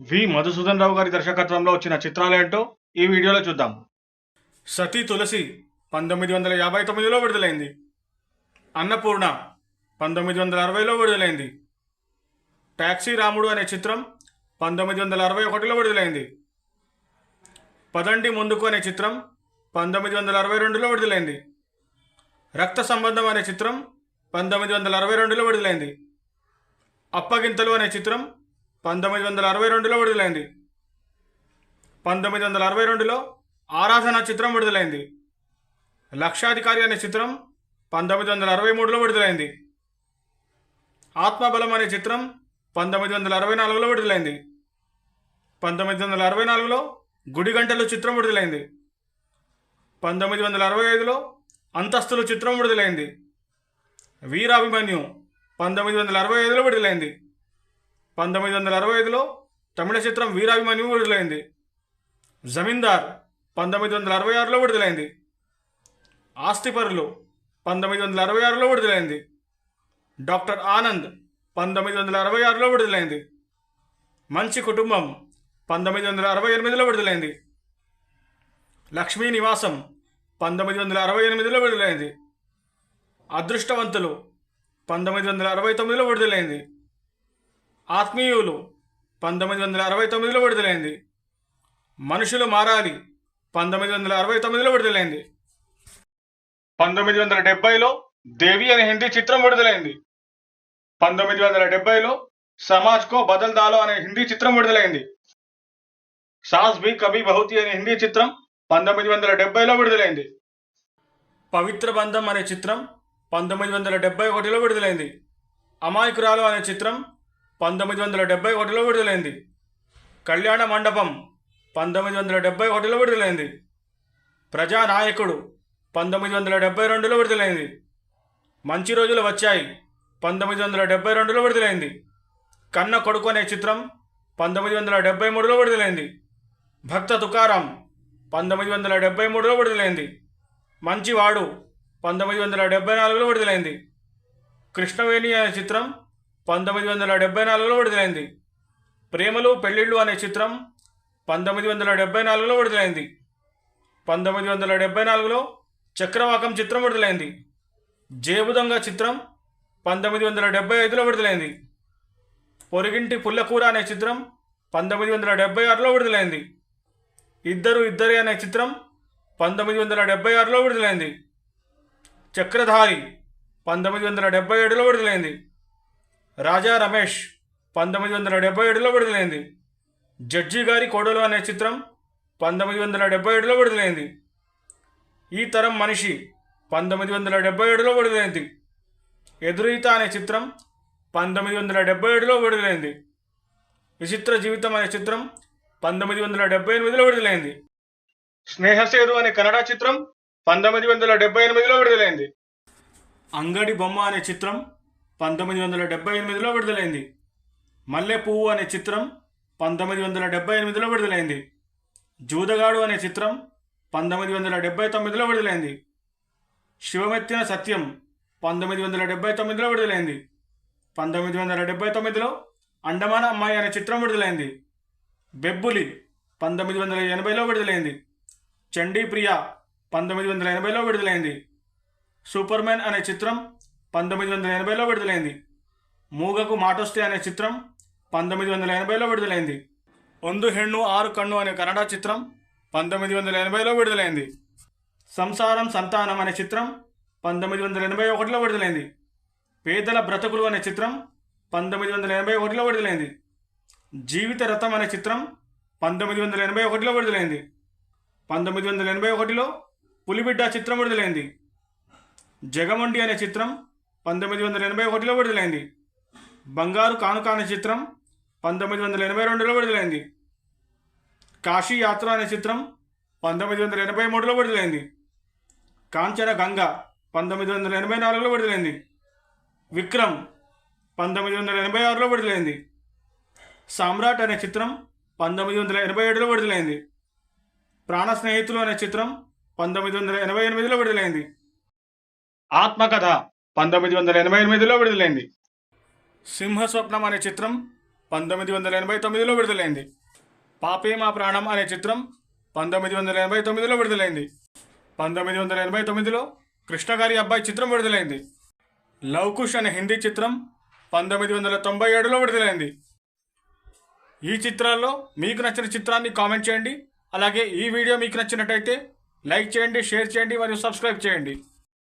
మధుసూదన్ రావు గారి దర్శకత్వంలో వచ్చిన చిత్రాలేంటో ఈ వీడియోలో చూద్దాం. సతీ తులసి 1959లో విడుదలైంది. అన్నపూర్ణ 1960లో విడుదలైంది. టాక్సీ రాముడు అనే చిత్రం 1961లో విడుదలైంది. పదండి ముందుకు అనే చిత్రం 1962లో విడుదలైంది. రక్త సంబంధం అనే చిత్రం 1962లో విడుదలైంది. అప్పగింతలు అనే చిత్రం 1962లో విడుదలైంది. 1962లో ఆరాధన చిత్రం విడుదలైంది. లక్షాధికారి అనే చిత్రం 1963లో విడుదలైంది. ఆత్మబలం అనే చిత్రం 1964లో విడుదలైంది. 1964లో గుడిగంటలు చిత్రం విడుదలైంది. 1965లో అంతస్తులు చిత్రం విడుదలైంది. వీరాభిమన్యు 1965లో విడుదలైంది. 1965లో తమిళ చిత్రం వీరాభిమన్యు విడుదలైంది. జమీందార్ 1966లో విడుదలైంది. ఆస్తిపరులు 1966లో విడుదలైంది. డాక్టర్ ఆనంద్ 1966లో విడుదలైంది. మంచి కుటుంబం 1968లో విడుదలైంది. లక్ష్మీ నివాసం 1968లో విడుదలైంది. అదృష్టవంతులు 1969లో విడుదలైంది. ఆత్మీయులు 1969లో విడుదలైంది. మనుషులు మారాలి 1969లో విడుదలైంది. 1970లో దేవి అనే హిందీ చిత్రం విడుదలైంది. 1970లో సమాజ్ కో బదల్ దాలో అనే హిందీ చిత్రం విడుదలైంది. సాస్ భీ కభీ బహుతీ అనే హిందీ చిత్రం 1970లో విడుదలైంది. పవిత్ర బంధం అనే చిత్రం 1971లో విడుదలైంది. అమాయకురాలు అనే చిత్రం 1971లో విడుదలైంది. కళ్యాణ మండపం 1971లో విడుదలైంది. ప్రజానాయకుడు 1972లో విడుదలైంది. మంచి రోజులు వచ్చాయి 1972లో విడుదలైంది. కన్న కొడుకు అనే చిత్రం 1973లో విడుదలైంది. భక్త తుకారాం 1973లో విడుదలైంది. మంచివాడు 1974లో విడుదలైంది. కృష్ణవేణి అనే చిత్రం 1974లో విడుదలైంది. ప్రేమలు పెళ్ళిళ్ళు అనే చిత్రం 1974లో విడుదలైంది. 1974లో చక్రవాకం చిత్రం విడుదలైంది. జేబుదొంగ చిత్రం 1975లో విడుదలైంది. పొరిగింటి పుల్లకూర అనే చిత్రం 1976లో విడుదలైంది. ఇద్దరు ఇద్దరే అనే చిత్రం 1976లో విడుదలైంది. చక్రధారి 1977లో విడుదలైంది. రాజా రమేష్ 1977లో విడుదలైంది. జడ్జి గారి కోడలు అనే చిత్రం 1977లో విడుదలైంది. ఈ తరం మనిషి 1977లో విడుదలైంది. ఎదురీత అనే చిత్రం 1977లో విడుదలైంది. విచిత్ర జీవితం అనే చిత్రం 1978లో విడుదలైంది. స్నేహసేతు అనే కన్నడ చిత్రం 1978లో విడుదలైంది. అంగడి బొమ్మ అనే చిత్రం 1978లో విడుదలైంది. మల్లె పువ్వు అనే చిత్రం 1978లో విడుదలైంది. జూదగాడు అనే చిత్రం 1979లో విడుదలైంది. శివమెత్తిన సత్యం 1979లో విడుదలైంది. 1979లో అండమాన అమ్మాయి అనే చిత్రం విడుదలైంది. బెబ్బులి 1980లో విడుదలైంది. చండీప్రియ 1980లో విడుదలైంది. సూపర్మెన్ అనే చిత్రం 1980లో విడుదలైంది. మూగకు మాటొస్తే అనే చిత్రం 1980లో విడుదలైంది. ಒಂದು ಹೆಣ್ಣು ಆರು కన్ను అనే కన్నడ చిత్రం 1980లో విడుదలైంది. సంసారం సంతానం అనే చిత్రం 1981లో విడుదలైంది. పేదల బ్రతుకులు అనే చిత్రం 1981లో విడుదలైంది. జీవిత రథం అనే చిత్రం 1981లో విడుదలైంది. 1981లో పులిబిడ్డ చిత్రం విడుదలైంది. జగమొండి అనే చిత్రం 1981లో విడుదలైంది. బంగారు కానుక అనే చిత్రం 1982లో విడుదలైంది. కాశీ యాత్ర అనే చిత్రం 1983లో విడుదలైంది. కాంచన గంగ 1984లో విడుదలైంది. విక్రమ్ 1986లో విడుదలైంది. సామ్రాట్ అనే చిత్రం 1987లో విడుదలైంది. ప్రాణ స్నేహితులు అనే చిత్రం 1988లో విడుదలైంది. ఆత్మకథ 1988లో విడుదలైంది. సింహస్వప్నం అనే చిత్రం 1989లో విడుదలైంది. పాపే మా ప్రాణం అనే చిత్రం 1989లో విడుదలైంది. 1989లో కృష్ణ గారి అబ్బాయి చిత్రం విడుదలైంది. లవ్ కుష్ అనే హిందీ చిత్రం 1997లో విడుదలైంది. ఈ చిత్రాల్లో మీకు నచ్చిన చిత్రాన్ని కామెంట్ చేయండి. అలాగే ఈ వీడియో మీకు నచ్చినట్టయితే లైక్ చేయండి, షేర్ చేయండి మరియు సబ్స్క్రైబ్ చేయండి.